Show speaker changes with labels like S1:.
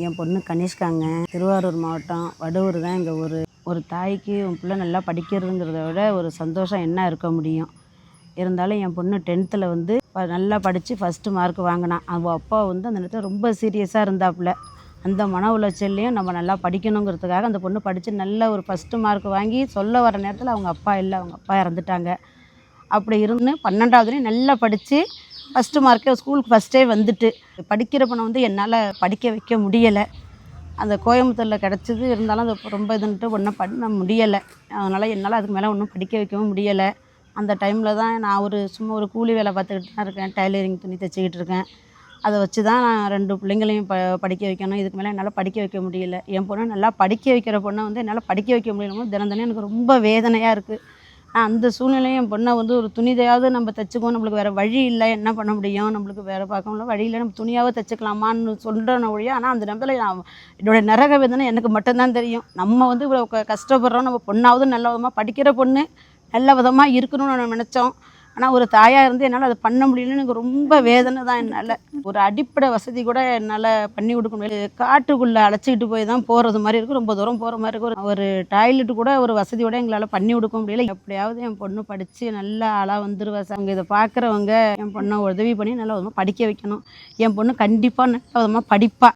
S1: என் பொண்ணு கனிஷ்காங்க. திருவாரூர் மாவட்டம் வடுவூர் தான் எங்கள் ஊர். ஒரு தாய்க்கு உன் பிள்ளை நல்லா படிக்கிறதுங்கிறத விட ஒரு சந்தோஷம் என்ன இருக்க முடியும். இருந்தாலும் என் பொண்ணு 10th வந்து நல்லா படித்து ஃபஸ்ட்டு மார்க் வாங்கினான். அவள் அப்பா வந்து அந்த நேரத்தில் ரொம்ப சீரியஸாக இருந்தாப்புல. அந்த மன உளைச்சல்லையும் நம்ம நல்லா படிக்கணுங்கிறதுக்காக அந்த பொண்ணு படித்து நல்ல ஒரு ஃபஸ்ட்டு மார்க் வாங்கி சொல்ல வர நேரத்தில் அவங்க அப்பா இல்லை, அவங்க அப்பா இறந்துட்டாங்க. அப்படி இருந்து 12வதுலேயும் நல்லா படித்து ஃபஸ்ட்டு மார்க்கே ஸ்கூலுக்கு ஃபஸ்ட்டே வந்துட்டு படிக்கிற பொண்ணை வந்து என்னால் படிக்க வைக்க முடியலை. அந்த கோயம்புத்தூரில் கிடச்சிது, இருந்தாலும் அது ரொம்ப இதுன்ட்டு ஒன்றும் பண்ண முடியலை. அதனால் என்னால் அதுக்கு மேலே ஒன்றும் படிக்க வைக்கவும் முடியலை. அந்த டைமில் தான் நான் சும்மா ஒரு கூலி வேலை பார்த்துக்கிட்டு தான் இருக்கேன். டைலரிங் துணி தைச்சிக்கிட்டு இருக்கேன். அதை வச்சு தான் நான் 2 பிள்ளைங்களையும் படிக்க வைக்கணும். இதுக்கு மேலே என்னால் படிக்க வைக்க முடியல. என் பொண்ணை நல்லா படிக்க வைக்கிற பொண்ணை வந்து என்னால் படிக்க வைக்க முடியலமோ தினம் தினம் எனக்கு ரொம்ப வேதனையாக இருக்குது. நான் அந்த சூழ்நிலையும் என் பொண்ணை வந்து ஒரு துணிதையாவது நம்ம தைச்சிக்குவோம், நம்மளுக்கு வேறு வழி இல்லை, என்ன பண்ண முடியும், நம்மளுக்கு வேறு பார்க்கணும்ல வழி இல்லை, நம்ம துணியாவது தைச்சிக்கலாமான்னு சொல்கிறேன் ஒழிய. ஆனால் அந்த நேரத்தில் என்னோடய நரக வேதனை எனக்கு மட்டும்தான் தெரியும். நம்ம வந்து இவ்வளோ கஷ்டப்படுறோம், நம்ம பொண்ணாவது நல்ல விதமாக படிக்கிற பொண்ணு நல்ல விதமாக இருக்கணும்னு நம்ம நினச்சோம். ஆனால் ஒரு தாயாக இருந்து என்னால் அதை பண்ண முடியலன்னு எனக்கு ரொம்ப வேதனை தான். என்னால் ஒரு அடிப்படை வசதி கூட என்னால் பண்ணி கொடுக்க முடியல. காட்டுக்குள்ளே அழைச்சிக்கிட்டு போய் தான் போகிறது மாதிரி இருக்குது, ரொம்ப தூரம் போகிற மாதிரி இருக்குது. ஒரு டாய்லெட்டு கூட ஒரு வசதியோடு எங்களால் பண்ணி கொடுக்க முடியல. எப்படியாவது என் பொண்ணு படித்து நல்லா ஆளாக வந்துடுவா. அவங்க இதை பார்க்குறவங்க என் பொண்ணை உதவி பண்ணி நல்ல விதமாக படிக்க வைக்கணும். என் பொண்ணு கண்டிப்பாக நல்ல விதமாக படிப்பா.